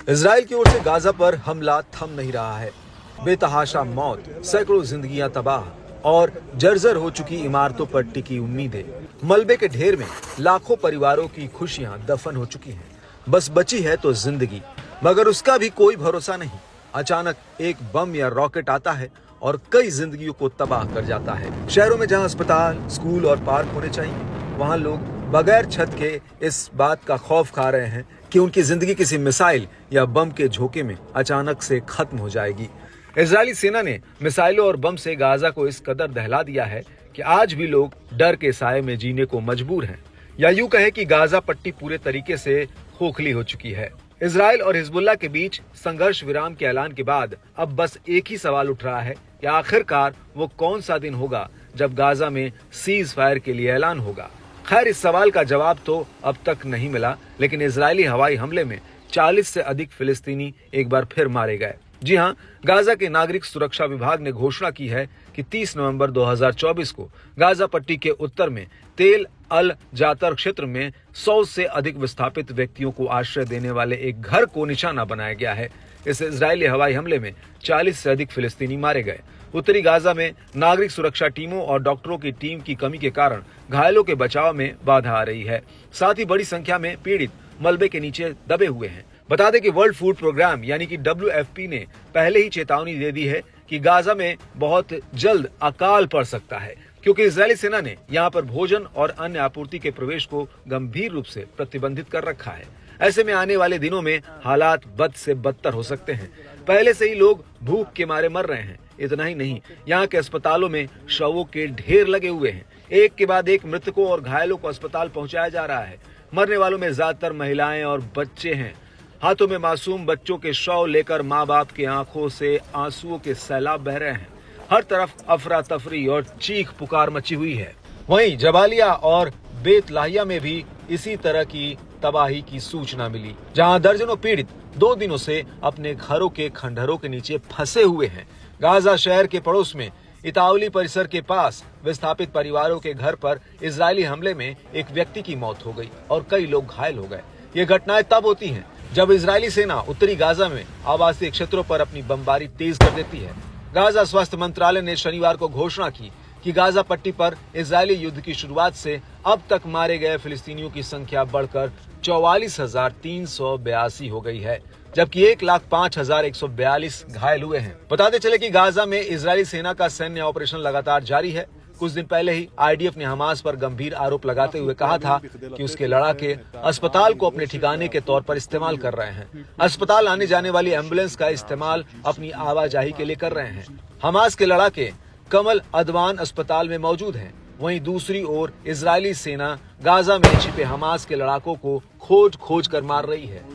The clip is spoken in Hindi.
इजराइल की ओर से गाजा पर हमला थम नहीं रहा है। बेतहाशा मौत, सैकड़ों जिंदगियां तबाह और जर्जर हो चुकी इमारतों पर टिकी उम्मीदें। मलबे के ढेर में लाखों परिवारों की खुशियां दफन हो चुकी हैं। बस बची है तो जिंदगी, मगर उसका भी कोई भरोसा नहीं। अचानक एक बम या रॉकेट आता है और कई जिंदगियों को तबाह कर जाता है। शहरों में जहां अस्पताल, स्कूल और पार्क होने चाहिए, वहां लोग बगैर छत के इस बात का खौफ खा रहे हैं कि उनकी जिंदगी किसी मिसाइल या बम के झोंके में अचानक से खत्म हो जाएगी। इजरायली सेना ने मिसाइलों और बम से गाजा को इस कदर दहला दिया है कि आज भी लोग डर के साए में जीने को मजबूर हैं। या यूं कहे कि गाजा पट्टी पूरे तरीके से खोखली हो चुकी है। इजराइल और हिजबुल्लाह के बीच संघर्ष विराम के ऐलान के बाद अब बस एक ही सवाल उठ रहा है कि आखिरकार वो कौन सा दिन होगा जब गाजा में सीज फायर के लिए ऐलान होगा। खैर, इस सवाल का जवाब तो अब तक नहीं मिला, लेकिन इजरायली हवाई हमले में 40 से अधिक फिलिस्तीनी एक बार फिर मारे गए। जी हां, गाजा के नागरिक सुरक्षा विभाग ने घोषणा की है कि 30 नवंबर 2024 को गाजा पट्टी के उत्तर में तेल अल जातर क्षेत्र में 100 से अधिक विस्थापित व्यक्तियों को आश्रय देने वाले एक घर को निशाना बनाया गया है। इस इजरायली हवाई हमले में 40 से अधिक फिलिस्तीनी मारे गए। उत्तरी गाजा में नागरिक सुरक्षा टीमों और डॉक्टरों की टीम की कमी के कारण घायलों के बचाव में बाधा आ रही है। साथ ही बड़ी संख्या में पीड़ित मलबे के नीचे दबे हुए हैं। बता दें कि वर्ल्ड फूड प्रोग्राम यानी कि WFP ने पहले ही चेतावनी दे दी है कि गाजा में बहुत जल्द अकाल पड़ सकता है, क्योंकि इजरायली सेना ने यहां पर भोजन और अन्य आपूर्ति के प्रवेश को गंभीर रूप से प्रतिबंधित कर रखा है। ऐसे में आने वाले दिनों में हालात बद से बदतर हो सकते हैं। पहले से ही लोग भूख के मारे मर रहे हैं। इतना ही नहीं, यहाँ के अस्पतालों में शवों के ढेर लगे हुए हैं। एक के बाद एक मृतकों और घायलों को अस्पताल पहुंचाया जा रहा है। मरने वालों में ज्यादातर महिलाएं और बच्चे हैं। हाथों में मासूम बच्चों के शव लेकर माँ बाप की आंखों से आंसुओं के सैलाब बह रहे हैं। हर तरफ अफरा तफरी और चीख पुकार मची हुई है। वहीं जबालिया और बेतलाहिया में भी इसी तरह की तबाही की सूचना मिली, जहां दर्जनों पीड़ित 2 दिनों से अपने घरों के खंडहरों के नीचे फंसे हुए हैं। गाजा शहर के पड़ोस में इतावली परिसर के पास विस्थापित परिवारों के घर पर इजरायली हमले में एक व्यक्ति की मौत हो गई और कई लोग घायल हो गए। ये घटनाएं तब होती हैं जब इजरायली सेना उत्तरी गाजा में आवासीय क्षेत्रों पर अपनी बमबारी तेज कर देती है। गाजा स्वास्थ्य मंत्रालय ने शनिवार को घोषणा की कि गाजा पट्टी पर इजरायली युद्ध की शुरुआत से अब तक मारे गए फिलिस्तीनियों की संख्या बढ़कर 44,382 हो गई है, जबकि 1,05,142 घायल हुए हैं। बताते चले कि गाजा में इजरायली सेना का सैन्य ऑपरेशन लगातार जारी है। कुछ दिन पहले ही IDF ने हमास पर गंभीर आरोप लगाते हुए कहा था कि उसके लड़ाके अस्पताल को अपने ठिकाने के तौर पर इस्तेमाल कर रहे हैं। अस्पताल आने जाने वाली एम्बुलेंस का इस्तेमाल अपनी आवाजाही के लिए कर रहे हैं। हमास के लड़ाके कमल अदवान अस्पताल में मौजूद हैं। वहीं दूसरी ओर इजरायली सेना गाजा में छिपे हमास के लड़ाकों को खोज कर मार रही है।